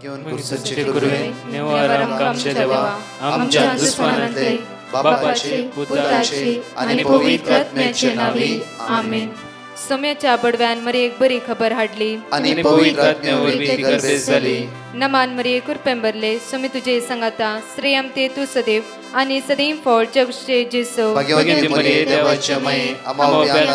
घेऊन सच्चे गुरुवे नेवार आमच्या देवा आमच्या दुश्मनांतले बापाचे पुत्राचे आणि पवित्र आत्म्याचे नावे आमेन. सोम्याच्या बडव्यान मरे एक बरी खबर हाडली आणि पवित्र आत्म्यावर गरजे झाली. नमान मरे कुरपेंबरले सोमी तुझे संगाता श्रेयम ते तू सदैव आणि सदैव फळ जगचे जेसो. भाग्यवती मरिये देवाच्या माये आम्हा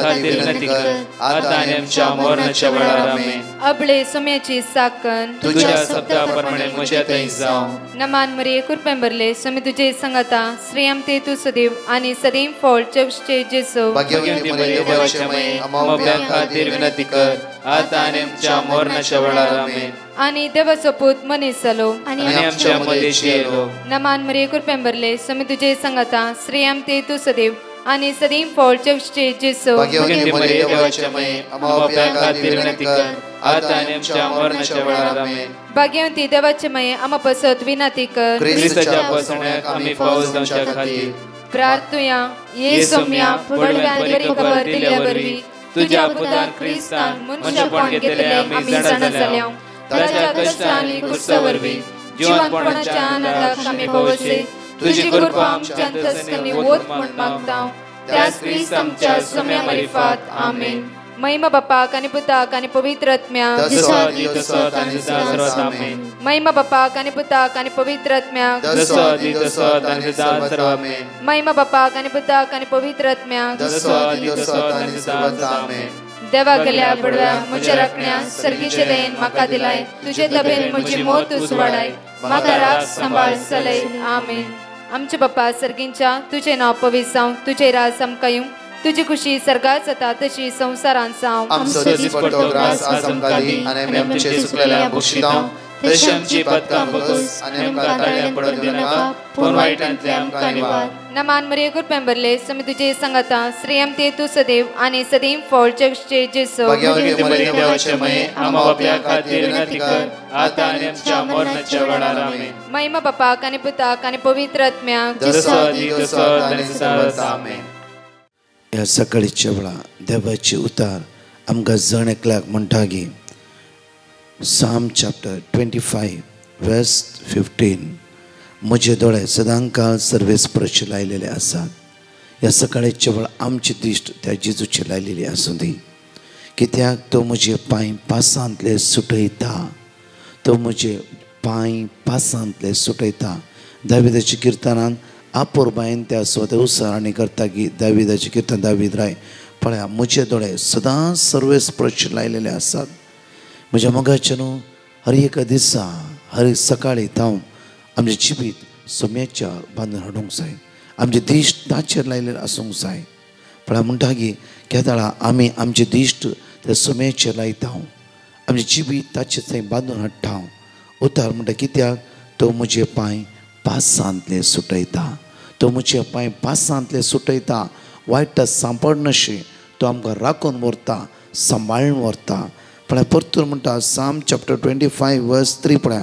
खातीर विनंती कर आता आणि आमच्या मरणाच्या वेळार आमेन. अबळे सोम्याची साकन तुझ्या शब्दाप्रमाणे म्हज्या थंय जावं. नमान मरे कुरपेंबरले सोमी तुझे संगाता श्रेयम ते तू सदैव आणि सदैव फळ जगचे जेसो. भाग्यवती मरिये देवाच्या माये आम्हा खातीर विनंती कर आता आणि आमच्या मरणाच्या वेळार आमेन. आणि देवाचो पूत मनीस जालो आणि आमच्या मध्येशी येलो. नमान मरे कुरपेंबरले सोमी तुझे संगाता श्रेयम ते तू सदैव आणि सदैव फळ जगचे जेसो. भाग्यवती मरिये देवाच्या माये आम्हा खातीर विनंती कर आता आणि आमच्या मरणाच्या वेळार आमेन. भाग्यवती देवाचे माये आम्हा पसत विनंती कर ख्रिस्ताच्या पसण्याक आम्ही पावस जावच्या खातीर प्रार्थुया. ये सोम्या बडव्यान बरी खबर दिल्या वरवी तुझ्या पुतान ख्रिस्तान मनशापण घेतले आम्ही जाणा जाल्या. ताच्या कष्टांनी कुर्सावरवी जीवनपणाच्या आनंदाक आम्ही पवसे तुझी कृपा आमच्या अंतस्करणी वोत म्हण मागता. त्याच ख्रिस्त आमच्या सोम्या मार्फत आमेन. महिमा बापाक आणि पुताक आणि पवित्र आत्म्याक महिमा बापाक आणि पुताक आणि पवित्र आत्म्याक महिमा बापाक आणि पुताक आणि पवित्र आत्म्याक देवा गेल्या बडव्या म्हज्या राखण्या सर्गीचे देन म्हाका दिलाय. तुझे तबेन म्हजी मोत उसवाडाय म्हाका राख सांबाळ चलय आमेन. आमचे बाप्पा सर्गींच्या तुझे नाव पवित्र जावं तुझे राज आमकां येवं तुझी खुशी सर्गात जाता तशी संसारांत जावं. आमचो दीस पडटो ग्रास आज आमकां दी आनी आमी आमचे चुकलेल्या बक्षितांव तशी आमची पदकां बगस आनी आमकां ताळ्यां पडत दिनाका पूण वायटांतले आमकां निवार. नमान मरे कुरपेंबरले सोमी तुझे संगाता श्रेयम ते तू सदैव आणि सदैव फळ जगचे जेसो. भाग्यवती मरिये देवाचे माये आम्हा बाप्या खातीर विनंती कर आता आनी आमच्या मरणाच्या वेळार आमेन. महिमा बापाक आणि पुताक आणि पवित्र आत्म्याक आमेन. ह्या सकाळीच्या वेळा देवाचे उतार आमकां जण एकल्याक म्हणटा की साम चॅप्टर 25 वर्स 15 म्हजे दोळे सदांकाळ सर्वेस्परचे लायलेले आसात. ह्या सकाळीच्या वेळा आमची दिश्ट त्या जेजूचे लायलेली आसूं दी. कित्याक तो म्हजे पांय पासांतले सुटयता. तो म्हजे पांय पासांतले सुटयता. दाविदाच्या किर्तनान आपोरबायन त्या स्वता उसारणी करता की दाविदाचे किर्तन दावीद राय पळया म्हजे दोळे सदां सर्वेस्परचे लायलेले आसात. म्हज्या मोगाचे न्हू हर एका दिसा हर एक सकाळी हांव आमचें जिवीत सोम्याच्या बांदून हाडूंक जाय. आमचे दिश्ट ताचेर लायलेले आसूंक जाय. पळय म्हणटा की केदाळा आमी आमचे दिश्ट त्या सोम्याचेर लायता. आमचें जिवीत ताचे थंय बांदून हाडटा. उतार म्हणटा कित्याक तो म्हजे पांय पासांतले सुटयता. तो म्हजे पांय पासांतले सुटयता. वायट सांपडनाशे तो आमकां राखून व्हरता सांबाळून व्हरता. पळय परतून म्हणटा साम चॅप्टर 25 वर्स 3 पळय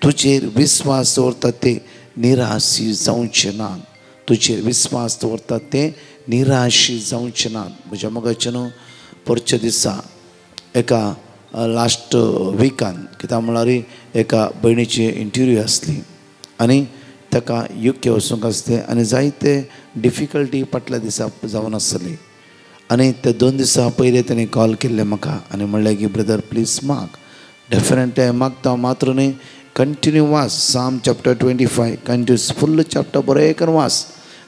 तुजेर विस्वास दवरतात ते निराशी जावचे नात. तुजेर विस्वास दवरतात ते निराशी जावचे नात. म्हज्या मोगाचे न्हू परच्या दिसा एका लास्ट विकान कित्याक म्हळ्यार एका भयणीची इंटरव्यू आसली आनी ताका युके वचूंक आसलें आनी जायते डिफिकल्टी फाटल्या दिसा जावन आसली. आनी ते 2 दिसां पयलीं ताणें कॉल केल्लें म्हाका आनी म्हणलें की ब्रदर प्लीज माग. डेफिनेटली मागता मात्र न्ही कंटिन्यू वाच साम चॅप्टर 25 कंटिन्यूस फुल्ल चॅप्टर बरें करून वाच.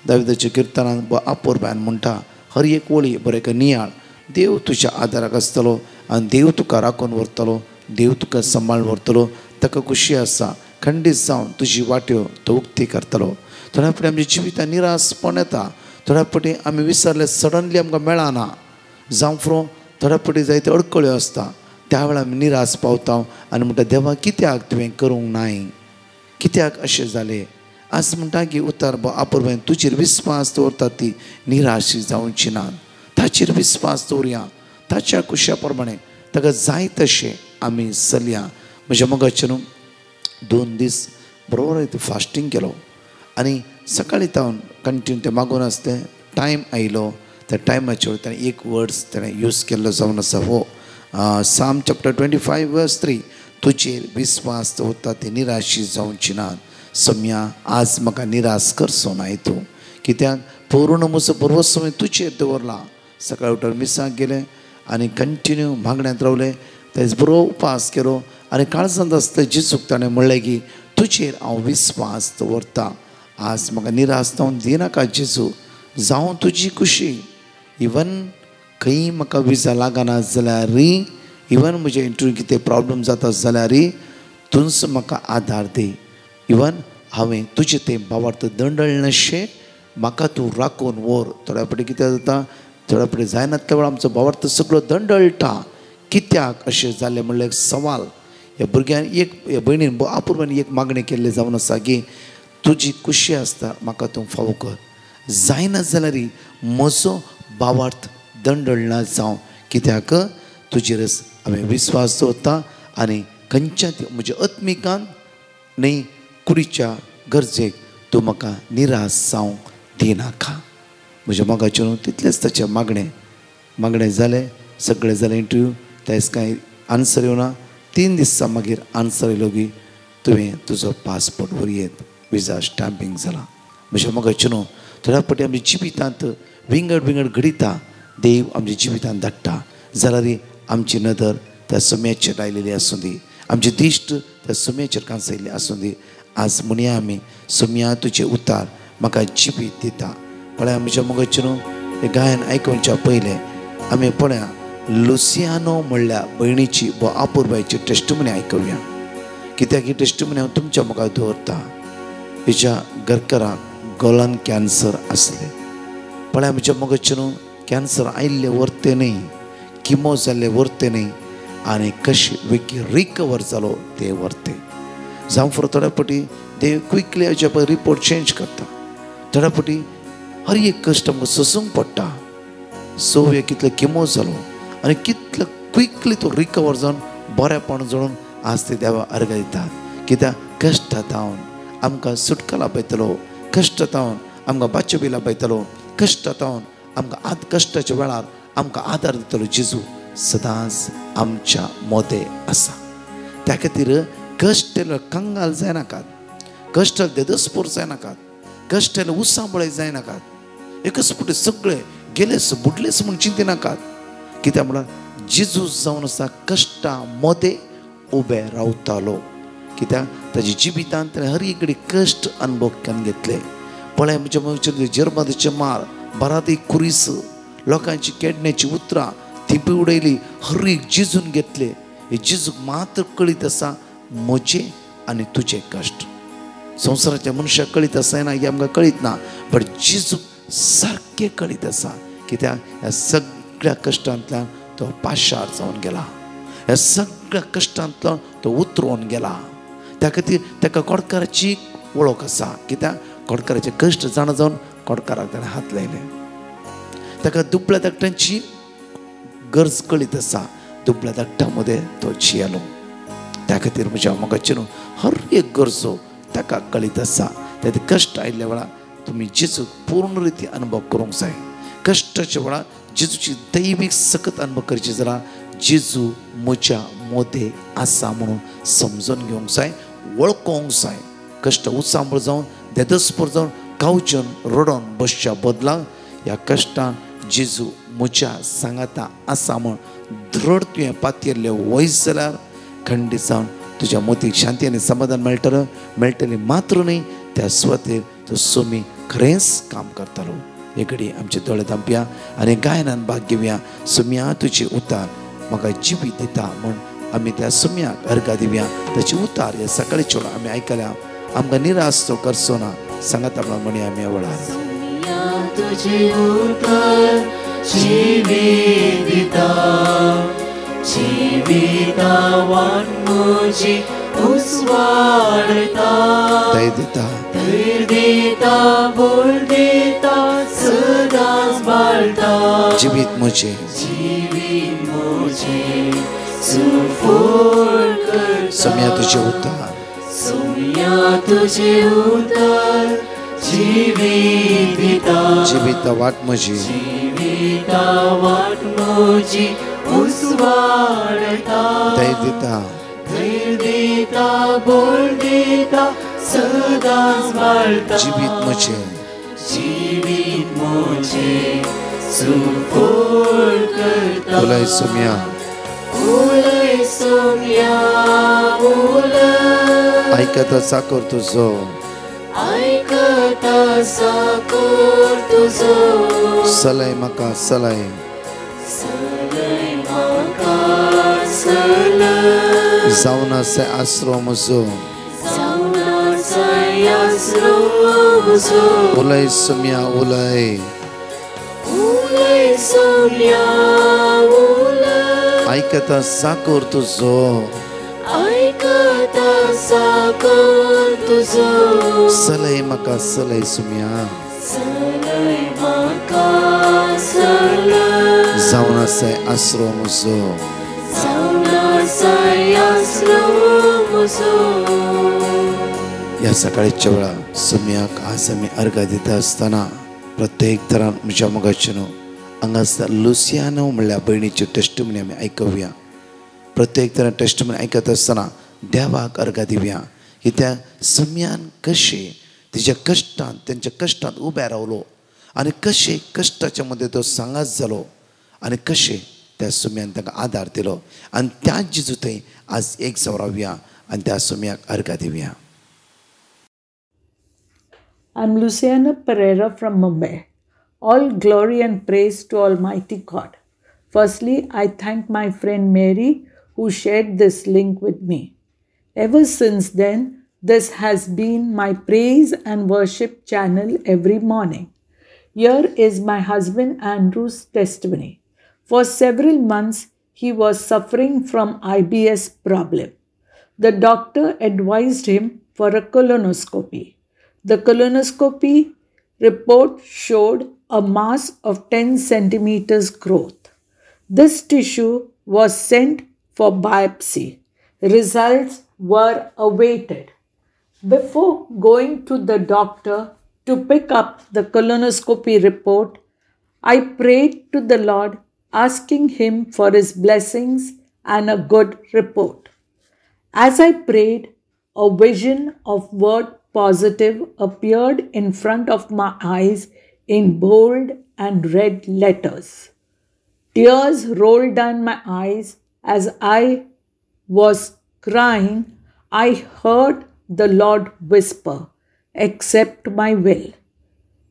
दाविदाच्या किर्तनान आपोरबायन म्हणटा हर एक वळी बरें नियाळ. देव तुज्या आदाराक आसतलो आनी देव तुका राखून व्हरतलो. देव तुका सांबाळून व्हरतलो. ताका खुशी आसा. खंडीत जावन तुजी वाट्यो तो उक्ती करतलो. थोड्या फावटी आमच्या जिवितान निरासपण येता. थोड्या फावटी आमी विसरले सडनली आमकां मेळना जावं फ्रो थोड्या फावटी जायते अडकळ्यो आसता. त्या वेळार आमी निराश पावता आनी म्हणटा देवा कित्याक तुवें करूंक नाय कित्याक अशें जालें. आज म्हणटा की उतार आपोरबायन तुजेर विस्वास दवरता ती निराशी जावची नात. ताचेर विस्वास दवरया. ताच्या कुशा प्रमाणे ताका जाय तशें आमी चलया. म्हज्या मोगाचे न्हू 2 दीस बरोबर फास्टींग केलो आनी सकाळी तावन कंटिन्यू ते मागून आसते टायम आयलो. त्या टायमाचे वेळार ताणें एक वर्ड्स ताणें यूज केल्लो जावन आसा. हो साम चॅप्टर 25 वर्स 3 तुजेर विस्वास दवरता ते निराशी जावची नात. सम्या आज म्हाका निराश करचो नाय तूं, कित्याक पूर्ण म्हजो भरवंसो हांवें तुजेर दवरला. सकाळी उठून मिसाक गेले आनी कंटिन्यू मागण्यांत रावले. तेच बरो उपास केलो आनी काळजांत आसले जेजूक ताणें म्हणलें की तुजेर हांव विस्वास दवरता. आज म्हाका निराश जावन दिनाका जेजू, जावं तुजी खुशी. इवन खंय म्हाका विजा लागना जाल्यारय, इवन म्हजे इंटरव्यू कितें प्रॉब्लम जाता जाल्यारय तूंच म्हाका आदार दी. इवन हांवें तुजें तें भावार्थ दंडळनाशें म्हाका तूं राखून व्हर. थोड्या फावटी कितें जाता, थोड्या फावटी जायनातल्या वेळार आमचो भावार्थ सगळो दंडळटा. कित्याक अशें जालें म्हणल्यार एक सवाल. ह्या भुरग्यान ह्या भयणीन अपुर्बान एक मागणी केल्ली जावन आसा की तुजी खुशी आसता म्हाका तूं फावो कर. जायना जाल्यारय म्हजो भावार्थ दंडळना जावं, कित्याक तुजेरच हांवें विस्वास दवरता आनी खंयच्या म्हज्या आत्मिकान न्ही कुडीच्या गरजेक तूं म्हाका निराश जावंक दिनाका. म्हज्या मोगाचेर तितलेंच ताचें मागणें जालें. सगळें जालें इंटरव्यू. तेच कांय आन्सर येवना. 3 दिसां मागीर आन्सर येयलो की तुवें तुजो पासपोर्ट व्हरयेत. विजा स्टॅम्पिंग जाला. म्हज्या मोगाचेर थोड्या फावटी आमच्या जिवितांत विंगड घडिता देव आमच्या जिवितांत धाडटा जाल्यार आमची नदर त्या सम्याचेर लायलेली आसूं दी, आमचे दिश्ट त्या सम्याचेर कांसयल्ले आसूं दी. आज म्हणया आमी सम्या तुजे उतार म्हाका जिवीत दिता. पळया म्हज्या मोगाचेर हें गायन आयकुच्या पयलें आमी पळया लुसियानो म्हणल्या भयणीची अपुर्बायची टेस्टिमनी आयकुया. कित्याक ही टेस्टिमनी हांव तुमच्या मुखार दवरता. हिच्या घरकाराक गोलान कॅन्सर आसलें. पळया म्हज्या मोगाचेर कॅन्सर आयिल्ले वर्ते न्ही, किमो जाल्ले वर्ते न्ही, आनी कशें वेगी रिकवर जालो ते वर्ते. जावं फॉर थोड्या फावटी देव क्विकली हाच्या पळय रिपोर्ट चेंज करता. थोड्या फावटी हर एक कश्ट आमकां सोसूंक पडटा. सोव्या कितलो किमो जालो आनी कितलो क्विकली तो रिकवर जावन बरेपण जळून आज ते देवा अर्घ दितात. कित्याक कश्टांतावन आमकां सुटका लाभयतलो, कश्टांतावन आमकां बाच्यो बी लाभयतलो, कश्टांतावन आमकां कश्टाच्या वेळार आमकां आदार दितलो जेजू सदांच आमच्या मोदे आसा. त्या खातीर कश्ट कंगाल जायनाकात, कश्ट देदस्पोर जायनाकात, कश्ट उसांबळे जायनाकात. एकच फावटी सगळे गेलेस बुडलेस म्हूण चिंतिनाकात. कित्याक म्हळ्यार जेजू जावन आसा कश्टा मोदे उबे रावतालो. कित्याक ताच्या जिवितांत ताणें हर एक घडी कश्ट अनुभव करून घेतले. पळय म्हज्या मनाचेर जर्मदाचे मार, बराती कुरीस, लोकांची केडण्याची उतरां ती बी उडयली, हर एक जेजून घेतले. हे जेजूक मात्र कळीत आसा म्हजे आनी तुजे कश्ट. संवसाराच्या मनशाक कळीत आसना हे आमकां कळीत ना, बट जेजूक सारकें कळीत आसा. कित्याक ह्या सगळ्या कश्टांतल्यान तो पाशार जावन गेला, ह्या सगळ्या कश्टांतलो तो उतरोवन गेला. त्या खातीर ताका कोडकाराची वळख आसा. कित्याक कोडकाराचे कश्ट जाणा जावन कोडकाराक ताणें हात लायले. ताका दुबळ्या धाकट्यांची गरज कळीत आसा. दुबळ्या धाकट्यां मदें तो जियेलो. त्या खातीर म्हज्या मोगाचेर हर एक गरजो ताका कळीत आसा. त्या कश्ट आयिल्ल्या वेळार तुमी जेजूक पूर्ण रिती अनुभव करूंक जाय. कश्टाच्या वेळार जेजूची दैवीक सखत अनुभव करची जाल्यार जेजू म्हज्या मोदे आसा म्हणून समजून घेवंक जाय, वळखोंक जाय. कश्ट उत्सांबळ जावन देदस्पोर जावन कावचून रडोन बसच्या बदला ह्या कश्टान जेजू म्हज्या सांगाता आसा म्हूण दृढ तुवें पातयेल्ले वयस जाल्यार खंडीत जावन तुज्या मोतीक शांती आनी समाधान मेळटली. मात्र न्ही त्या सुवातेर तो सोमी खरेंच काम करतालो. एक घडी आमचे दोळे धांपया आनी गायनान भाग घेवया. सोम्या तुजे उतार म्हाका जिवीत दिता म्हूण आमी त्या सोम्याक अर्घा दिवया. ताचे उतार हे सकाळीचे वेळार आमी आयकल्या. आमकां निराश तो करचो ना. सांगात आपणा म्हणी आमी वेळार तुझे उतार जिवीत दिता, जिविता वाट म्हजी उसवाडता, दय दिता, धैर्य दिता, बोल दिता, सदांच बाळटा. जिवीत म्हजें सुफोळ करता. सोम्या तुजे उतार, सोम्या तुजे उतार जिवीत दिता, जिवीता वाट म्हजी, जिविता वाट म्हजी उसवाडता, दय दिता, धैर्य देता बोल देता सदांच बाळटा जिवीत म्हजें जिवीत मोचे सुफोड करता उलय सोम्या उलय सोम्या उलय आयकता साकर तुजो आयकता साकोर तुजो सलय म्हाका सलय सलय म्हाका सलय जावन आसा आसरो म्हजो जावन आसा आसरो म्हजो उलय सोम्या उलय उलय सोम्या उलय आयकता साकर तुजो आयकता साकोर तुजो सलय म्हाका सलय सोम्या सलय म्हाका सलय जावन आसा आसरो म्हजो जावन आसा आसरो म्हजो ह्या सकाळच्या वेळा सोम्याक आज आमी अर्घ दिता आसतना प्रत्येक तरान म्हज्या मोगाचे न्हू हांगासर लुसियानो म्हणल्या भयणीच्यो टेस्टमनी आमी आयकुया. प्रत्येक तरान टेस्टमनी आयकत आसतना देवाक अर्घ दिवया. कित्या सोम्यान कशें तिच्या कश्टांत तेंच्या कश्टांत उबे रावलो आनी कशें कश्टाच्या मदें तो सांगात जालो आनी कशें त्या सोम्यान ताका आदार दिलो आनी त्याच जिजू थंय आज एक जावन रावया आनी त्या सोम्याक अर्घ दिवया. I'm Luciana Pereira from Mumbai. All glory and praise to Almighty God. Firstly, I thank my friend Mary who shared this link with me. Ever since then, this has been my praise and worship channel every morning. Here is my husband Andrew's testimony. For several months, he was suffering from IBS problem. The doctor advised him for a colonoscopy. The colonoscopy report showed a mass of 10 centimeters growth. This tissue was sent for biopsy. Results were awaited. Before going to the doctor to pick up the colonoscopy report, I prayed to the Lord, asking Him for His blessings and a good report. As I prayed, a vision of word positive appeared in front of my eyes in bold and red letters. Tears rolled down my eyes as I was crying. I heard the Lord whisper, "Accept my will."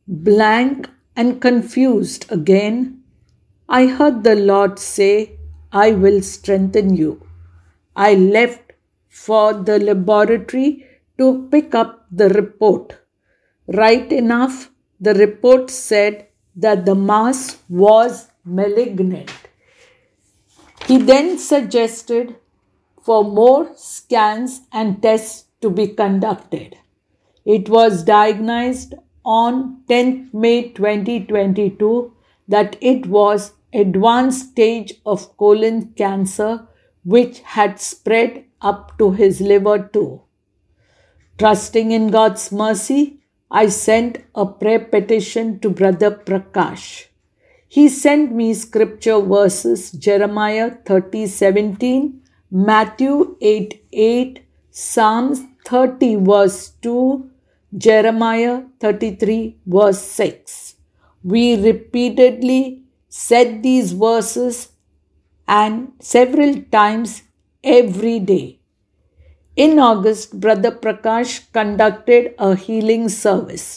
Blank and confused again, I heard the Lord say, "I will strengthen you." I left for the laboratory to pick up the report. Right enough, the report said that the mass was malignant. He then suggested for more scans and tests to be conducted. It was diagnosed on 10th May 2022 that it was advanced stage of colon cancer which had spread up to his liver too. Trusting in God's mercy, I sent a prayer petition to Brother Prakash. He sent me scripture verses Jeremiah 30:17, Matthew 8:8, Psalms 30 verse 2, Jeremiah 33 verse 6. We repeatedly said these verses and several times every day. In August, Brother Prakash conducted a healing service.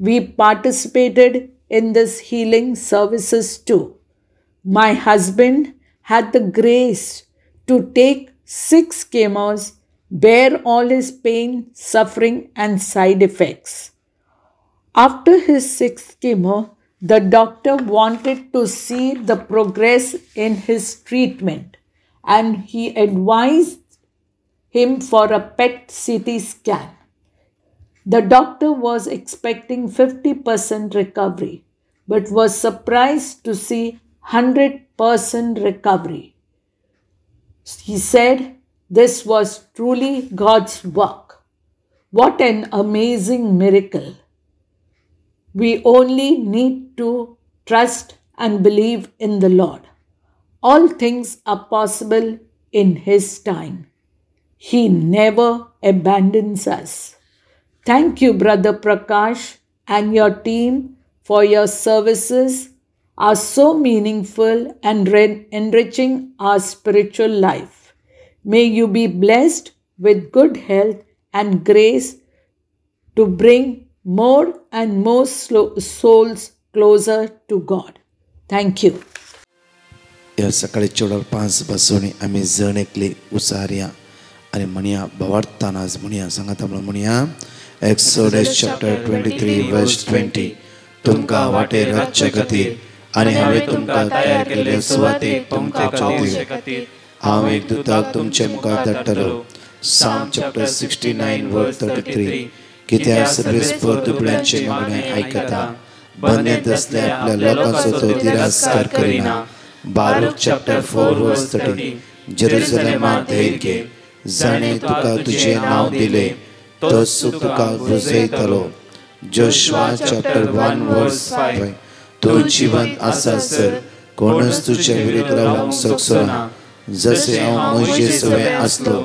We participated in this healing services too. My husband had the grace to take 6 chemos, bear all his pain, suffering and side effects. After his 6th chemo, the doctor wanted to see the progress in his treatment and he advised him for a PET CT scan. The doctor was expecting 50% recovery, but was surprised to see 100% recovery. He said this was truly God's work. What an amazing miracle. We only need to trust and believe in the Lord. All things are possible in His time. He never abandons us. Thank you, Brother Prakash and your team, for your services are so meaningful and enriching our spiritual life. May you be blessed with good health and grace to bring more and more souls closer to God. Thank you. या सकाळीच्या वेळार 5 पासून आमी जण एकली उसारया आनी म्हणया भवार्थान आज म्हणया सांगात आमकां म्हणया एक्सोडस चॅप्टर 23 वर्स 20 तुमकां वाटेर रावचे खातीर आनी हांवें तुमकां तयार केल्ले सुवातेक तुमकां पावचे खातीर हांव एक दुताक तुमचे मुखार धाडटलो. साम चॅप्टर 69 वर्स 33 कित्याक सर्वेस्पर दुबळ्यांचे मागणे आयकता, बंदेंत असल्या आपल्या लोकांचो तो तिरस्कार करिना. बारूक चॅप्टर 4 वर्स 30 जेरुसलेमांत धैर्य घे, जाणें तुका तुजें नांव दिलें तोच तुका बुजयतलो. जोशुआ चॅप्टर 1 वर्स 5 तूं जिवंत आसा सर कोणूच तुजे विरुद्ध रावंक शकचो ना. जशें हांव म्हजे सवय आसलो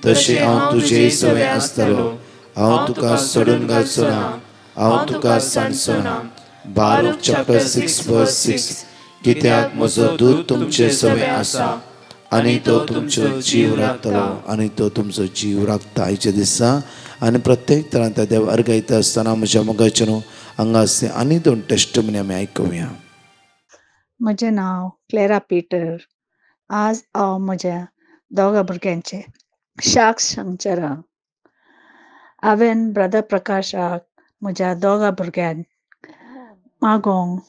तशें हांव तुजेय सवय आसतलो. हांव तुका सोडून घालचो ना, हांव तुका सांडचो ना. बारूक चॅप्टर 6 वर्स 6 कित्याक म्हजो दूत तुमचे सवय आसा आनी तो तुमचो जीव राखतलो. आनी तो तुमचो जीव राखता. आयच्या दिसा आनी प्रत्येक तरांत देव अर्गायता आसतना म्हज्या मोगाचे न्हू हांगासले आनी 2 टेस्टमनी आमी आयकुया. म्हजें नांव क्लेरा पीटर. आज हांव म्हज्या दोगा भुरग्यांचे साक्ष सांगचें. हांवें ब्रदर प्रकाशाक म्हज्या दोगा भुरग्यांक मागोवंक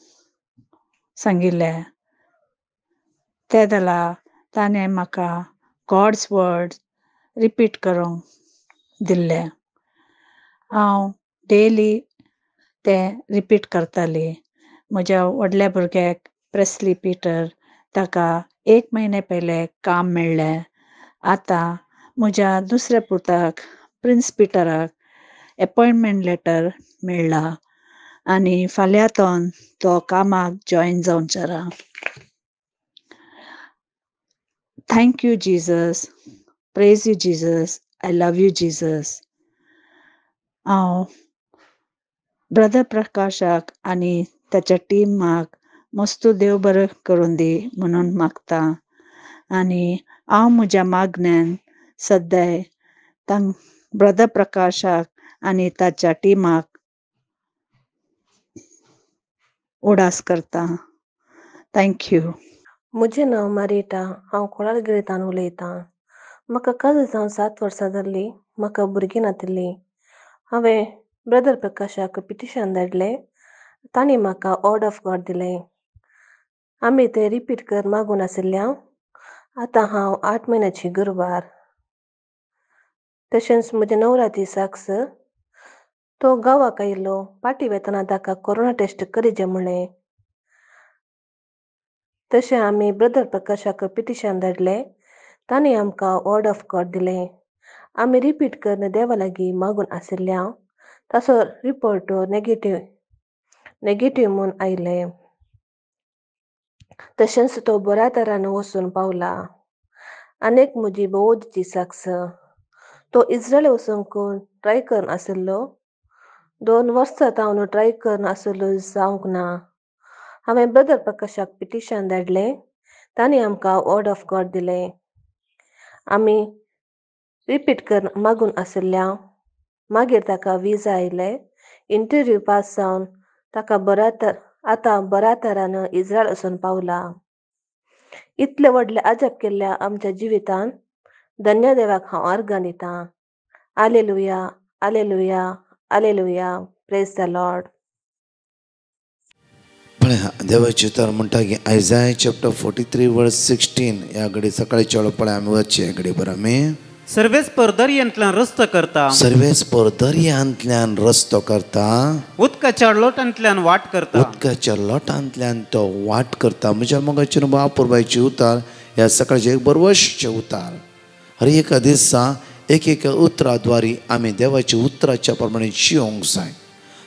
सांगिल्लें. ते जाल्या ताणें म्हाका गॉड्स वर्ड रिपीट करूंक दिल्लें. हांव डेली तें रिपीट करताली. म्हज्या व्हडल्या भुरग्याक प्रेस्ली पीटर ताका 1 म्हयने पयलें काम मेळ्ळें. आतां म्हज्या दुसऱ्या पुताक प्रिन्स पिटराक अपॉयंटमेंट लेटर मेळ्ळा आनी फाल्यांतोन तो कामाक जॉयन जावंचारा. Thank you Jesus. Praise you Jesus. I love you Jesus. हांव ब्रदर प्रकाशाक आनी ताच्या टिमाक मस्त देव बरें करून दी म्हणून मागता. आनी हांव म्हज्या मागण्यान सदांय ब्रदर प्रकाशाक आनी ताच्या टिमाक उडास करता. Thank you. म्हजें नांव मारिटा. हांव कोलारगिरेतान उलयतां. म्हाका काजू जावन 7 वर्सां जाल्लीं. म्हाका भुरगीं नातिल्लीं. हांवें ब्रदर प्रकाशाक पिटिशन धाडलें. तांणी म्हाका वर्ड ऑफ गॉड दिलें. आमी तें रिपीट कर मागून आशिल्ल्यान आतां हांव 8 म्हयन्याची गर्भार. तशेंच म्हज्या न्हवऱ्या दिसाक तो गांवाक आयिल्लो. पाटी वेतना ताका कोरोना टेस्ट करिचें म्हणलें. तशें आमी ब्रदर प्रकाशाक पिटिशन धाडलें. तांणी आमकां वर्ड ऑफ गॉड दिलें. आमी रिपीट करून देवा लागीं मागून आशिल्ल्यान ताचो रिपोर्ट नेगेटीव म्हूण आयलें. तशेंच तो बऱ्या तरान वचून पावला. आनीक म्हजी भोव दिसाक तो इस्रायल वचूंक ट्राय करून आशिल्लो. 2 वर्सां जावन ट्राय करून आशिल्लो जावंक ना. हांवें ब्रदर प्रकाशाक पिटिशन धाडलें. तांणी आमकां वर्ड ऑफ गॉड दिलें. आमी रिपीट करून मागून आशिल्ल्यान मागीर ताका विजा आयलें. इंटरव्यू पास जावन ताका आतां बऱ्या तरान इस्रायल वचून पावला. इतलें व्हडलें अजाप केल्ल्या आमच्या जिवितान धन्य देवाक हांव अर्गां दितां. Hallelujah, hallelujah, hallelujah. Praise the Lord. पळया देवाची उतर म्हणटा की आयजाय चॅप्टर 43 वर्स 16 ह्या घडी सकाळीच्या वेळार पळय आमी वचचे घडी बर आमी सर्वेस्पर दर्यांतल्यान रस्तो करता. सर्वेस्पर दर्यांतल्यान रस्तो करता. उदकाच्या लोटांतल्यान वाट करता. उदकाच्या लोटांतल्यान तो वाट करता. म्हज्या मोगाचे महापुरबायची उतार ह्या सकाळचे एक बरवशचे उतार. हर एका दिसा एक उतराद्वारे आमी देवाच्या उतराच्या प्रमाणे जियोंक जाय.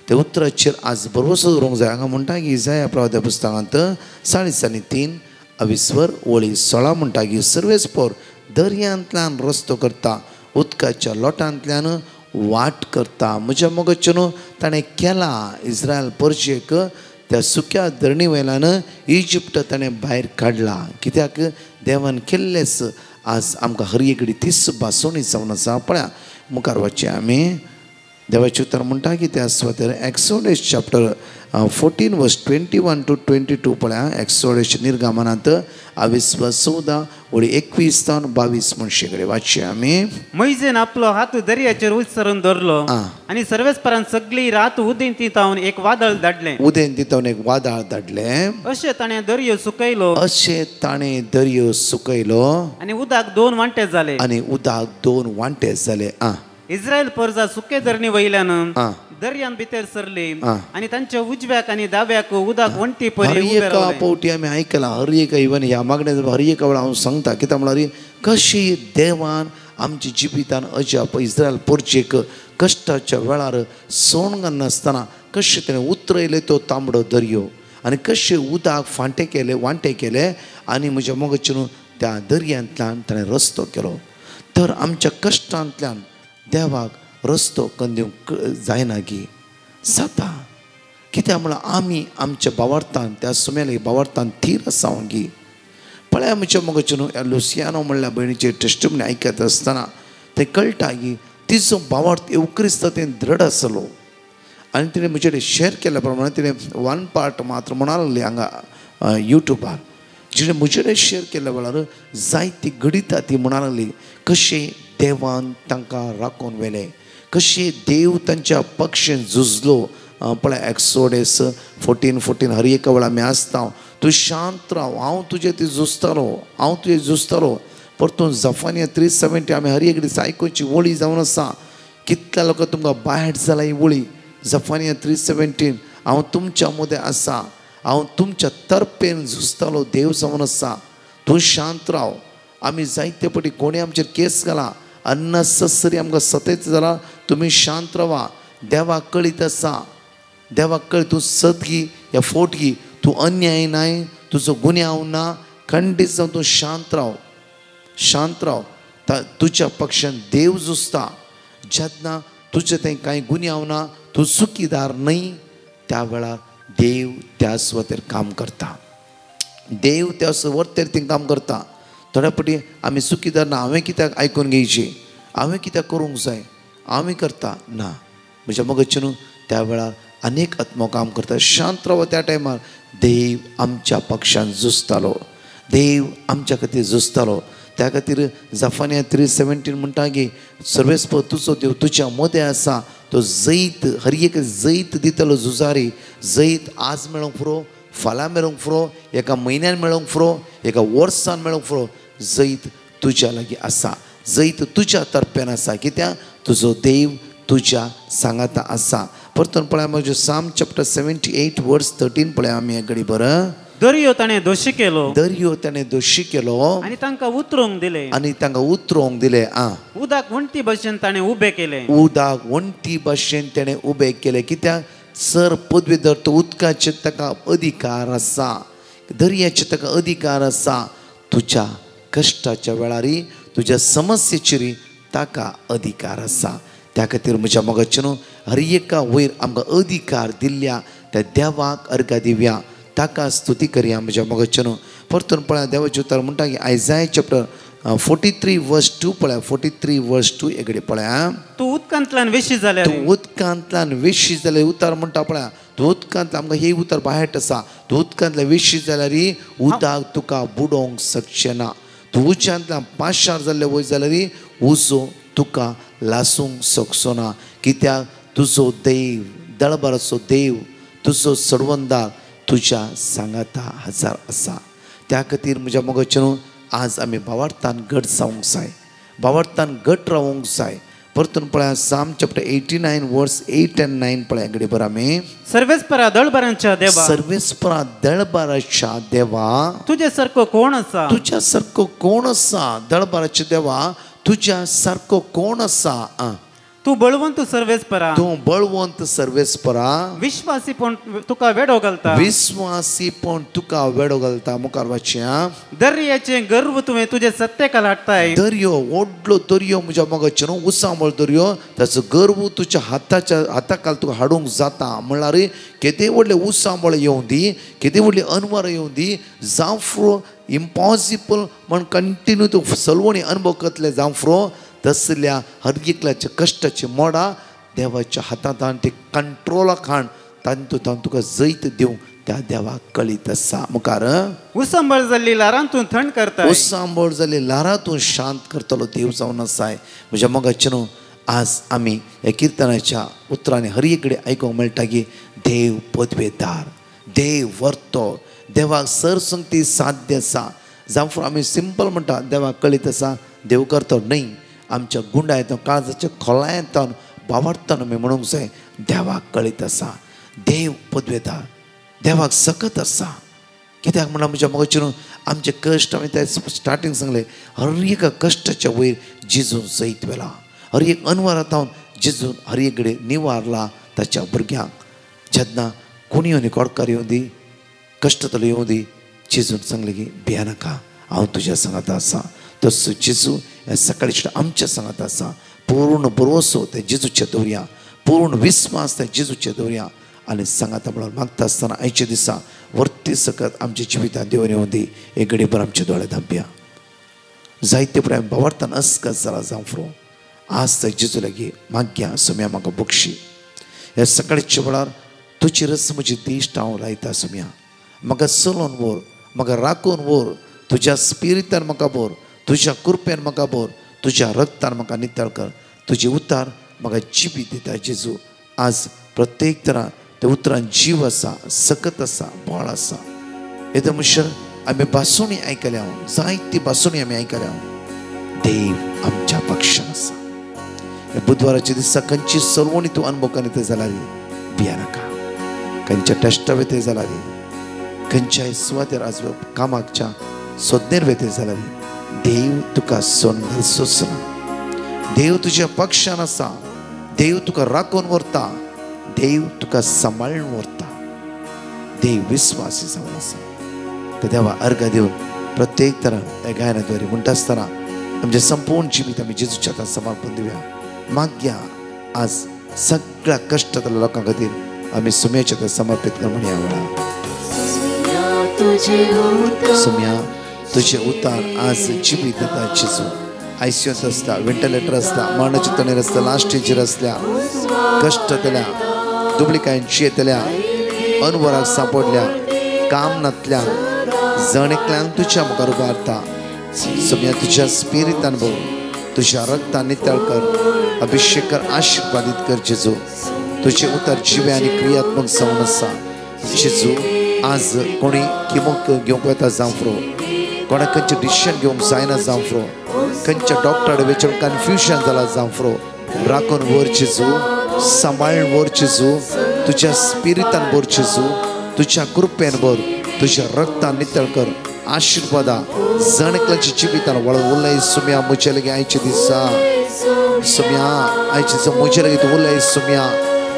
ते उतराचेर आज बरोवसो दवरूंक जाय. हांगा म्हणटा की इसाया प्रवाद्या पुस्तकांत 43 वळी 16 म्हणटा की सर्वेस्पर दर्यांतल्यान रस्तो करता. उदकाच्या लोटांतल्यान वाट करता. म्हज्या मोगाच्यान ताणें केला इस्रायल परजेक त्या सुक्या धरणी वयल्यान इजिप्त ताणें भायर काडला. कित्याक देवान केल्लेच आज आमकां हर एकडी तीस भासोणी जावन आसा. पळया मुखार वचचें आमी. देवाचें उतर म्हणटा की त्या स्वातेर एक्सोडस चॅप्टर 14 वर्स 21 to 22 पळया. एक्सोडस निर्गमनांत 14:14-21 म्हणशे कडेन वाचचें आमी. मैजेन आपलो हात दर्याचेर उचरून धरलो आनी सर्वेस्परान सगळी रात उदेन तितावन एक वादळ धाडलें. उदेन तितावन एक वादळ धाडलें. अशें ताणें दर्यो सुकयलो. अशें ताणें दर्यो सुकयलो. आनी उदक 2 वांटे जाले. आनी उदक 2 वांटे जाले. इस्रायल परजा सुके धरणी वयल्यान दर्यान भितर सरली आनी तांच्या उजव्याक आनी दाव्याक उदक वंटी परी हर एका पावटी आमी आयकलां. हर एका इवन ह्या मागण्या हर एका वेळा हांव सांगता कित्याक म्हळ्यार कशी देवान आमच्या जिवितान अजाप इस्रायल परजेक कश्टाच्या वेळार सोण घालनासतना कशें तेणें उतरयले तो तांबडो दर्यो आनी कशें उदक फांटे केले वांटे केले आनी म्हज्या मोगाच्यान त्या दर्यांतल्यान ताणें रस्तो केलो. तर आमच्या कश्टांतल्यान देवाक रस्तो कंदिवंक जायना की जाता. कित्याक म्हळ्यार आमी आमच्या भावार्थान त्या सुमेले भावार्थान थीर आसांव की. पळया म्हज्या मोगाच्यान लुसियानो म्हणल्या भयणीचे टेस्टमनी आयकत आसतना तें कळटा की तिचो भावार्थ एवक्रिस्तांत दृढ आसलो आनी तिणें म्हजे कडेन शेअर केल्या प्रमाणे तिणें 1 पार्ट मात्र म्हणा लागली हांगा युट्यूबार. जिणें म्हजे कडेन शेअर केल्या वेळार जायती घडिता ती म्हणा लागली कशें देवान तांकां राखून व्हेलें, कशें देव तांच्या पक्षेन झुजलो. पळय एक्सोडस 14 हर एका वेळा आमी आसता तूं शांत राव हांव तुजें ती झुजतालो हांव तुजें झुजतालो. परतून जफानिया 3:70 आमी हर एक दीस आयकुची वळी जावन आसा. कितल्या लोकांक तुमकां बायट जाला ही वळी. जफानिया 3:17 हांव तुमच्या मदें आसा हांव तुमच्या तर्पेन झुजतालो देव जावन आसा. तूं शांत राव. आमी जायते फावटी कोणी आमचेर केस घाला अननेसेसरी आमकां सतयत जाल्यार तुमी शांत रावा. देवाक कळीत आसा. देवाक कळीत तूं सत घी या फोट घी. तूं अन्याय नाय तुजो गुन्यांव ना. खंडीत जावन तूं शांत राव. शांत राव. तुज्या पक्षान देव झुजता. जेन्ना तुजें तें कांय गुन्यांव ना तूं चुकीदार न्हय त्या वेळार देव त्या सुवातेर काम करता. देव त्या सुवातेर ती काम करता. थोड्या फावटी आमी चुकीदार ना हांवें कित्याक आयकून घेवची हांवें कित्याक करूंक जाय हांवें करता ना. म्हज्या मोगाच्यान त्या वेळार अनेक आत्मो काम करता. शांत राव. त्या टायमार देव आमच्या पक्षान झुजतालो. देव आमच्या खातीर झुजतालो. त्या खातीर जफानिया 3:17 म्हणटा की सर्वेस्पर तुजो देव तुज्या मदें आसा. तो जैत हर एक जैत दितलो झुजारी. जैत आज मेळोंक पुरो फाल्यां मेळोंक पुरो एका म्हयन्यान मेळोंक पुरो एका वर्सान मेळोंक पुरो. जैत तुज्या लागीं आसा. जैत तुज्या तर्फेन आसा. कित्याक तुजो देव तुज्या सांगाता आसा. परतून पळया म्हजो साम चॅप्टर 78 वर्स 13 पळया आमी एक घडी बरं. दर्यो ताणें दोशी केलो. दर्यो ताणें दोशी केलो आनी तांकां उतरूंक दिले. आनी तांकां उतरूंक दिले. उदक वंटी भशेन ताणें उबें केलें. उदक वंटी भशेन ताणें उबें केलें. कित्याक सर पदवीधर तो उदकाचे ताका अधिकार आसा. दर्याचे ताका अधिकार आसा. तुज्या कश्टाच्या वेळारी तुज्या समस्येचेर ताका अधिकार आसा. त्या खातीर म्हज्या मोगाच्यान हर एका वयर आमकां अधिकार दिल्ल्या त्या देवाक अर्घ दिवया. ताका स्तुती करया म्हज्या मोगाच्यान. परतून पळया देवाचें उतर म्हणटा की आयजाया चॅप्टर 43 वर्स 2 पळया. 43 वर्स 2 एकडे पळया. तूं उदकांतल्यान वेशी जाल्यार तूं उदकांतल्यान वेशी जाल्यार उतर म्हणटा पळया. तूं उदकांतल्यान आमकां हे उतर बायट आसा. तूं उदकांतल्यान वेशी जाल्यार उदक तुका बुडोवंक शकचें ना. तूं उज्यांतल्यान पाशार जाल्ले वय जाल्यार उजो तुका लासूंक शकचो ना. कित्याक तुजो देव दळबराचो देव तुजो सडवंदार तुज्या सांगाता हजार आसा. त्या खातीर म्हज्या मोगाच्यान आज आमी भावार्थान घट जावंक जाय. भावार्थान घट रावूंक जाय. परतून पळया साम चॅप्टर 89 वर्स 8 and 9 पळया घडी बरं आमी. सर्वेस्परा दळबरांच्या देवा. सर्वेस्परा दळबराच्या देवा तुजे सारको कोण आसा. तुज्या सारको कोण आसा. दळबराचे देवा तुज्या सारको कोण आसा. तू बळवंत सर्वेस्परा तूं बळवंत सर्वेस्परा विश्वासी पण तुका वेडो घालता विश्वासी पण तुका वेडो घालता. मुखार वाचया. दर्याचे गर्व तुवें तुजे सत्तेकाल हाडताय. दर्यो व्हडलो दर्यो म्हज्या मोगाचे न्हू उसांबळ दर्यो ताचो गर्व तुज्या हाताकाल तुका हाडूंक जाता. म्हणल्यार केदे व्हडले उसांबळ येवं दी, केदे व्हडली अनवरां येवं दी, जावं इम्पॉसिबल म्हण कंटिन्यू तूं सलवणी अनुभव करतले जावं तसल्या हर एकल्याच्या कश्टाची मोडा देवाच्या हातांत आनी ते कंट्रोलाक हाड तातूंत तुका जैत दिवंक त्या देवाक कळीत आसा. मुखार उसांबळ जाल्ली लारांतून थंड करता. उसांबळ जाल्ली लारांतून शांत करतलो देव जावन आसाय. म्हज्या मोगाचे न्हू आज आमी ह्या किर्तनाच्या उतरांनी हर एक कडेन आयकूंक मेळटा की देव पदवेदार, देव वर्तो, देवाक सरसंगती साध्य आसा. जावं आमी सिंपल म्हणटा देवाक कळीत आसा देव करतो न्हय. आमच्या गुंडायेंत काळजाच्या खोलायेंत बावडटान आमी म्हणूंक जाय देवाक कळीत आसा. देव पदवेदार, देवाक सकत आसा. कित्याक म्हणल्यार म्हज्या मोगाचे न्हू आमचे कश्ट हांवें ते स्टार्टींग सांगलें हर एका कश्टाच्या वयर जेजून जैत वेला. हर एक अनवरांत जेजून हर एक कडेन निवारला ताच्या भुरग्यांक. जेन्ना कोणी येवन कोडकार येवं दी, कश्ट येवं दी, जेजून सांगलें की भिया नाका हांव तुज्या सांगात आसा. तसो जेजू ह्या सकाळी आमच्या सांगात आसा. पूर्ण भरवसो ते जेजूचे दवरया, पूर्ण विस्वास ते जेजूचे दवरया आनी सांगाता म्हणून मागता आसतना आयचे दिसा वर्ती सकत आमच्या जिवितांत देव येवं दी. एक घडीभर आमचे दोळे धांपया. जायते फुडें हांवें बावरतान अस्कत जाला जावं आज ते जेजू लागीं माग्या सोम्या म्हाका बक्षी. ह्या सकाळच्या वेळार तुजी रस म्हजी दिश्ट हांव लायता सोम्या. म्हाका चलोवन व्हर, म्हाका राखून व्हर, तुज्या स्पिरितान म्हाका भर, तुज्या कृपेन म्हाका भर, तुज्या रक्तान म्हाका नितळ कर. तुजे उतार म्हाका जिवीत दिता जेजू. आज प्रत्येक तरां त्या उतरान जीव आसा, सकत आसा, बळ आसा. येदो मुशर आमी बासुणी आयकल्या, जायती बासुणी आमी आयकल्या. देव आमच्या पक्षान आसा. ह्या बुधवाराच्या दिसा खंयची सलवणी तूं अनुभव करीत जाल्यार भिया नाका. खंयच्या टेस्टा वेते जाल्यार, खंयच्याय सुवातेर आज कामाच्या सोदनेर वेते जाल्यार देव तुका सोन सोसना. देव तुज्या पक्षान आसा. देव तुका राखून व्हरता. देव तुका सांबाळून व्हरता. देव विस्वासी जावन आसा. ते देवा अर्घ दिवन प्रत्येक तरां त्या गायनाद्वारे म्हणटा आसतना आमचें संपूर्ण जिवीत आमी जेजूच्या हातांत समर्पण दिवया. माग्या आज सगळ्या कश्टांतल्या लोकां खातीर आमी सुम्याच्या हातांत समर्पीत कर म्हणून ह्या वेळार. सुम्या तुझे उतार आज जिवीत दिता जेजू. आयसीयूंत आसता, वेंटिलेटर आसता, मरणाचे तणेर आसता, लास्ट स्टेजीर आसल्या, कश्ट येतल्या, दुबळीकायांची येतल्या, अनवराक सांपडल्या, काम नातल्या, जण एकल्यान तुज्या मुखार उबारता. सोम्या तुज्या स्पिरितान भर, तुज्या रक्तान नितळ कर, अभिषेक कर, आशिर्वादीत कर जेजू. तुझे उतार जिवे आनी क्रियात्मक जावन आसा जेजू. आज कोणी किमोक घेवंक येता जावं कोणाक खंयचें डिसिशन घेवंक जायना जावं खंयच्या डॉक्टराक वेचून कन्फ्युजन जाला जावं राखून व्हर जेजू, सांबाळून व्हर जेजू. तुज्या स्पिरितान भर जेजू, तुज्या कृपेन भर, तुज्या रक्तान नितळ कर. आशिर्वादा जण एकल्याच्या जिवितान वळ उरलय. सुम्या म्हजे लागीं आयचे दिसा, सुम्या आयचे दिसा म्हजे लागीं तूं उरलय. सुम्या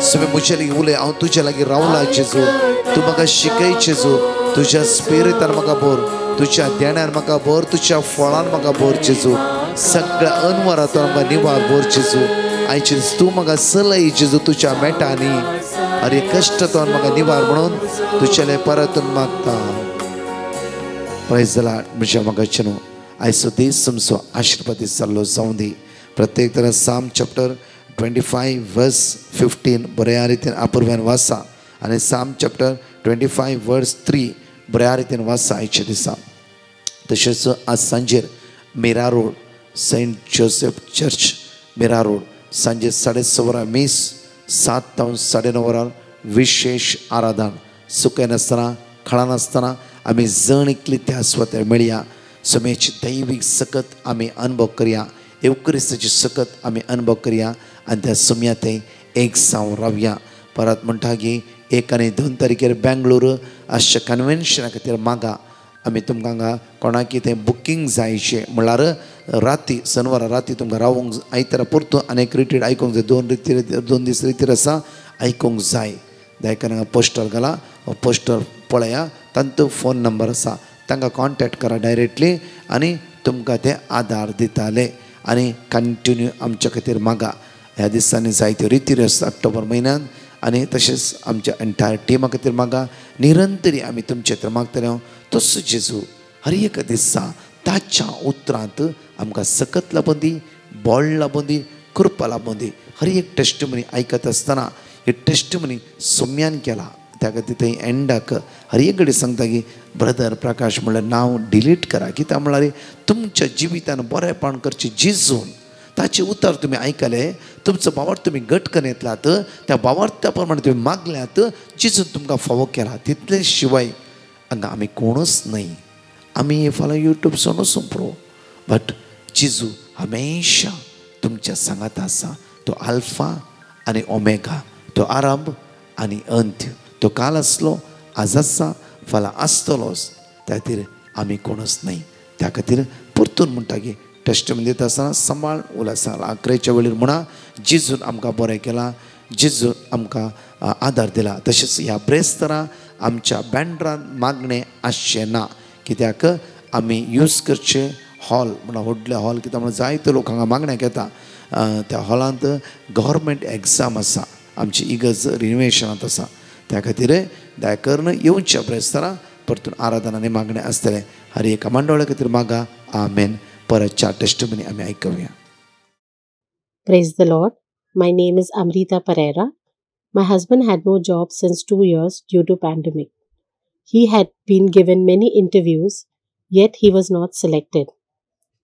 सुम्या म्हजे लागीं उलय. हांव तुज्या लागीं रावला जेजू. तूं म्हाका शिकय जेजू. तुज्या स्पिरितान म्हाका भर, तुज्या ध्यानान म्हाका भर, तुज्या फळान म्हाका भर जेजू. सगळ्या अनवरांतून म्हाका निवार भर जेजू. आयचे दीस तूं म्हाका चलय जेजू तुज्या मेटांनी. अरे कश्टांतून म्हाका निवार म्हणून तुज्याले परतून मागता. Praise the Lord. म्हज्या मोगाचे न्हू आयचो दीस तुमचो आशिर्वादीत जाल्लो जावं दी. प्रत्येक तरां साम चॅप्टर 25 वर्स 15 बऱ्या रितीन आपुर्व्यान वाचा आनी साम चॅप्टर 25 वर्स 3 बऱ्या रितीन वाचा आयच्या दिसा. तशेंच आज सांजेर मिरा रोड सेंट जोसेफ चर्च मिरा रोड सांजे 6:30 मीस 7 ते 9:30 विशेष आराधन. सुकें नासतना खळा नासतना आमी जण एकली त्या सुवातेर मेळया. सोम्याची दैवीक सकत आमी अनुभव करया. एवक्रिस्ताची सकत आमी अनुभव करया आनी त्या सोम्या थंय एक जावन रावया. परत म्हणटा की 1 आनी 2 तारखेर बेंगळूर आजच्या कन्वेन्शना खातीर मागा. आमी तुमकां हांगा कोणाक कितें बुकींग जायशें म्हणल्यार राती शेनवारा राती तुमकां रावूंक आयतारा परतून आनीक रिट्रीट आयकूंक जाय 2 दीस रितीर आसा आयकूंक जाय दयकार हांगा पोस्टर घाला पोस्टर पळया तांचो फोन नंबर आसा तांकां कॉन्टेक्ट करा डायरेक्टली आनी तुमकां ते आदार दिताले आनी कंटिन्यू आमच्या खातीर मागा ह्या दिसांनी जायत्यो रितीर आसता ऑक्टोबर म्हयन्यांत आनी तशेंच आमच्या एंटायर टिमा खातीर मागा निरंतरी आमी तुमचे खातीर मागतले तसो जेजू हर एक दिसा ताच्या उतरांत आमकां सकत लाबून दी बोळ लाबून दी कृपा लाबून दी हर एक टेस्टमनी आयकत आसतना ही टेस्टमनी सोम्यान केला त्या खातीर थंय एंडाक हर एक कडेन सांगता की ब्रदर प्रकाश म्हणल्यार नांव डिलीट करा कित्याक म्हळ्यार तुमच्या जिवितान बरेंपण करचें जिजून ताचे उतर तुमी आयकले तुमचो वावर तुमी घट करून येतलात त्या वावरत्या प्रमाणे तुमी मागल्यात जिजून तुमकां फावो केला तितले शिवाय हांगा आमी कोणूच न्हय आमी फाल्यां यूट्यूब सोन वचूं पुरो बट जिजू हमेशा तुमच्या सांगात आसा तो आल्फा आनी ओमेगा तो आरंभ आनी अंत्य तो काल आसलो आज आसा फाल्यां आसतलोच त्या खातीर आमी कोणूच न्हय त्या खातीर परतून म्हणटा की टेस्टमनी दिता आसतना सांबाळ उलासा आखरेच्या वेळेर म्हणा जिजून आमकां बरें केलां जिजून आमकां आदार दिला तशेंच ह्या ब्रेस्तरां आमच्या बँड्रान मागणें आसचें ना कित्याक आमी यूज करचे हॉल म्हणल्यार व्हडले हॉल कित्याक म्हणून जायते लोक हांगा मागण्याक येता त्या हॉलांत गव्हर्मेंट एग्जाम आसा आमची इगर्ज रिनोवेशनांत आसा त्या खातीर दया करून येवच्या ब्रेस्तरां परतून आराधनांनी मागणें आसतलें हर एका मंडळा खातीर मागा आमेन परतच्या टेस्टमनी आमी आयकूया. Praise the Lord. My name is Amrita Pereira. My husband had no job since 2 years due to pandemic. He had been given many interviews, yet he was not selected.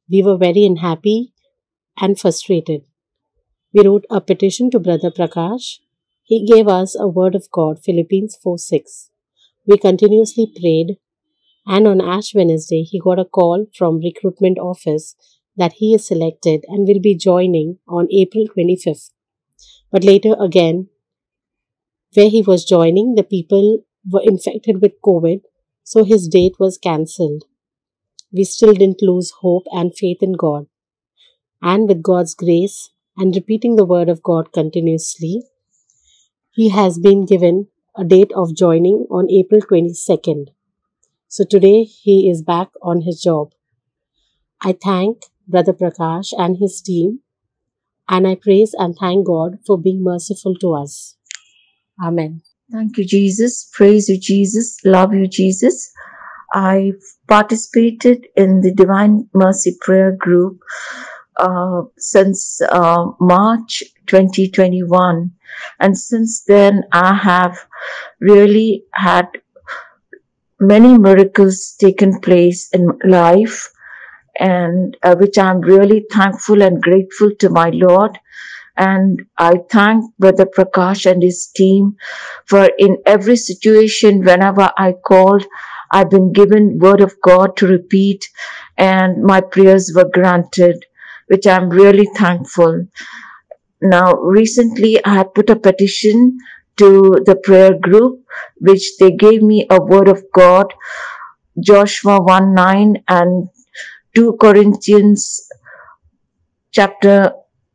We were very unhappy and frustrated. We wrote a petition to Brother Prakash. He gave us a word of God, Philippians 4:6. We continuously prayed, and on Ash Wednesday, he got a call from recruitment office that he is selected and will be joining on April 25th. But later again, where he was joining, the people were infected with COVID, so his date was cancelled. We still didn't lose hope and faith in God. And with God's grace and repeating the word of God continuously, he has been given a date of joining on April 22nd. So today he is back on his job. I thank Brother Prakash and his team, and I praise and thank God for being merciful to us. Amen. Thank you, Jesus. Praise you, Jesus. Love you, Jesus. I participated in the Divine Mercy Prayer Group since March 2021. And since then, I have really had many miracles taken place in my life, and which I'm really thankful and grateful to my Lord. And I thank Brother Prakash and his team for in every situation, whenever I called, I've been given word of God to repeat, and my prayers were granted, which I'm really thankful. Now, recently I had put a petition to the prayer group, which they gave me a word of God, Joshua 1:9 and 2 Corinthians chapter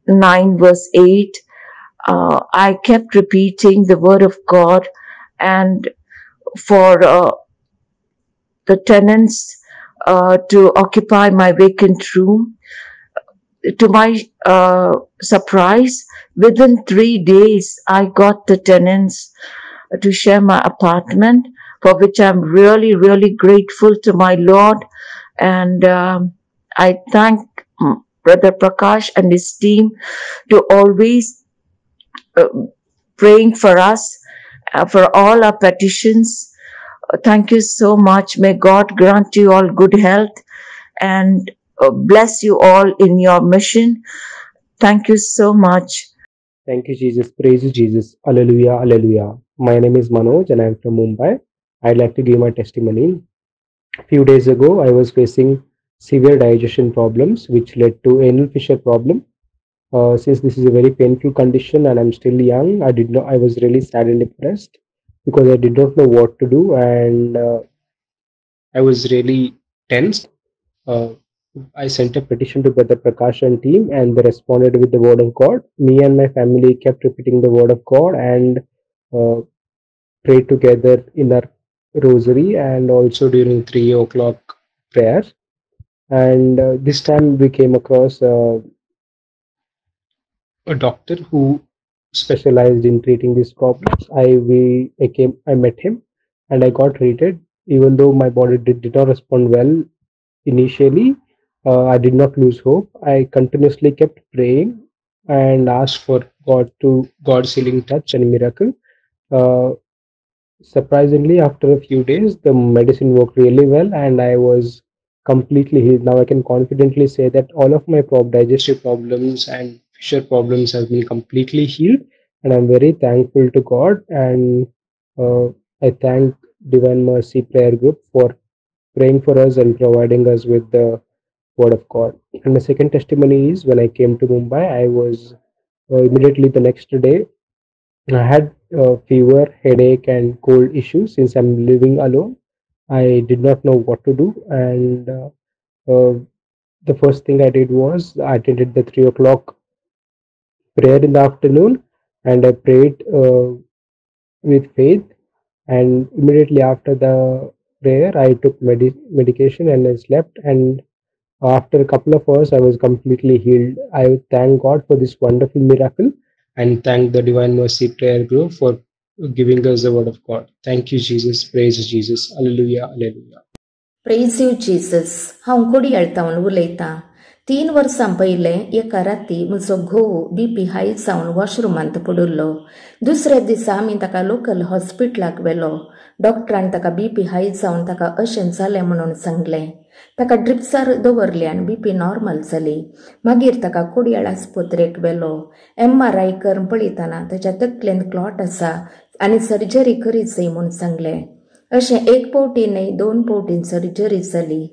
9 verse 8. I kept repeating the word of God, and for the tenants to occupy my vacant room. To my surprise, within 3 days, I got the tenants to share my apartment, for which I'm really, really grateful to my Lord. And I thank Brother Prakash and his team to always praying for us, for all our petitions. Thank you so much. May God grant you all good health and bless you all in your mission. Thank you so much. Thank you, Jesus. Praise you, Jesus. Hallelujah. Hallelujah. My name is Manoj and I am from Mumbai. I'd like to give my testimony. A few days ago, I was facing severe digestion problems, which led to anal fissure problem. Since this is a very painful condition and I'm still young, I was really sad and depressed because I did not know what to do. And I was really tense. Uh, I sent a petition to Brother Prakash and team, and they responded with the word of God. Me and my family kept repeating the word of God and uh, prayed together in our rosary and also during 3 o'clock prayers. And this time we came across a doctor who specialized in treating these problems. I met him and I got treated. Even though my body did not respond well initially, I did not lose hope. I continuously kept praying and asked for God's healing touch and miracle. Uh, Surprisingly, after a few days, the medicine worked really well, and I was completely healed. Now I can confidently say that all of my digestive problems and fissure problems have been completely healed, and I'm very thankful to God. And uh, I thank Divine Mercy Prayer Group for praying for us and providing us with the Word of God. And my second testimony is when I came to Mumbai, I was immediately the next day I had fever, headache, and cold issues since I'm living alone. I did not know what to do, and the first thing I did was I attended the 3 o'clock prayer in the afternoon, and I prayed with faith. And immediately after the prayer, I took medication and I slept. And after a couple of hours, I was completely healed. I thank God for this wonderful miracle and thank the Divine Mercy Prayer Group for giving us the Word of God. Thank you, Jesus. Praise Jesus. Hallelujah. Hallelujah. Praise you Jesus. हांव कोडी येळतावन उलयतां. 3 वर्सां पयले एका राती म्हजो घोव BP हाय जावन वॉशरुमांत पडुल्लो. दुसऱ्या दिसा आमी ताका लोकल हॉस्पिटलाक व्हेलो. डॉक्टरान ताका BP हाय जावन ताका अशें जालें म्हणून सांगलें. ताका ड्रिप्सार दवरली आनी BP नॉर्मल जाली. मागीर ताका कोडयाळ आस्पत्रेक व्हेलो. MRI करून पळयतना ताच्या तकलेंत क्लॉट आसा आनी सर्जरी करीत जाय म्हूण सांगलें. अशें 1 पावटी न्हय 2 पावटीन सर्जरी जाली.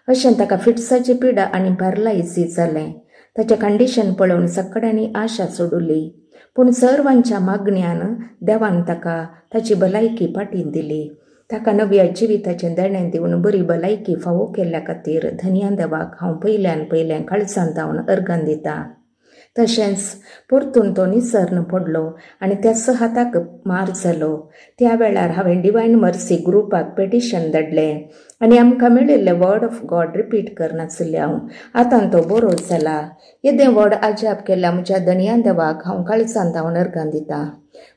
अशें ताका फिट्साची पिडा आनी पॅरलायसीस जालें. ताचें कंडिशन पळोवन सगळ्यांनी आशा सोडुली. पूण सर्वांच्या मागण्यान देवान ताका ताची भलायकी पाटीन दिली. ताका नव्या जिविताचें देणें दिवन बरी भलायकी फावो केल्ल्या खातीर धन्या देवाक हांव पयलें काळजांतावन अर्गान दितां. तशेंच परतून तो निसर्न पडलो आनी त्या हाताक मार जालो. त्या वेळार हांवें डिवायन मर्सी ग्रुपाक पेटिशन धाडलें आनी आमकां मेळिल्लें वर्ड ऑफ गॉड रिपीट करनासले हांव. आतां तो बरो जाला. येदें वर्ड आजाप केल्ल्या म्हज्या धन्या देवाक हांव काळजांतावन अर्गान दितां.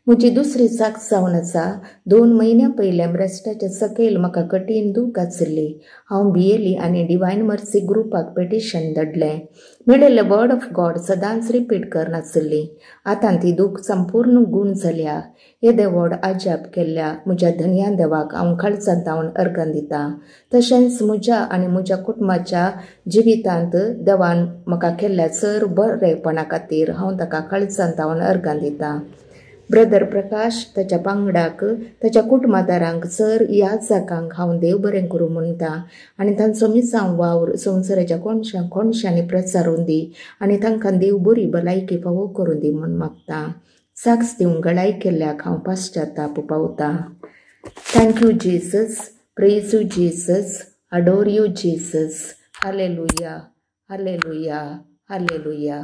म्हजी दुसरी साक जावन आसा. 2 म्हयन्या पयलें ब्रेस्टाच्या सकयल म्हाका कठीण दूख आशिल्ली. हांव भियेली आनी डिवायन मर्सी ग्रुपाक पेटिशन धाडलें. मेळिल्लें वर्ड ऑफ गॉड सदांच रिपीट करनासली. आतां ती दूख संपूर्ण गूण जाल्या. येदें वर्ड आजाप केल्ल्या म्हज्या धन्या देवाक हांव काळजांतावन अर्गान दितां. तशेंच म्हज्या आनी म्हज्या कुटुंबाच्या जिवितांत देवान म्हाका केल्ल्या चड बरेपणा खातीर हांव ताका काळजांतावन अर्गान दितां. ब्रदर प्रकाश ताच्या पांगडाक ताच्या कुटुंबादारांक चड ह्या जागांक हांव देव बरें करूं म्हणटां आनी तांचो मिसांव वावर संवसाराच्या कोणशांनी प्रसारून दी आनी तांकां देव बरी भलायकी फावो करून दी म्हूण मागतां. साक्स दिवंक गळाय केल्ल्याक हांव पाश्चाताप पावतां. Thank you Jesus. Praise you Jesus. Adore you Jesus. Hallelujah. Hallelujah. Hallelujah.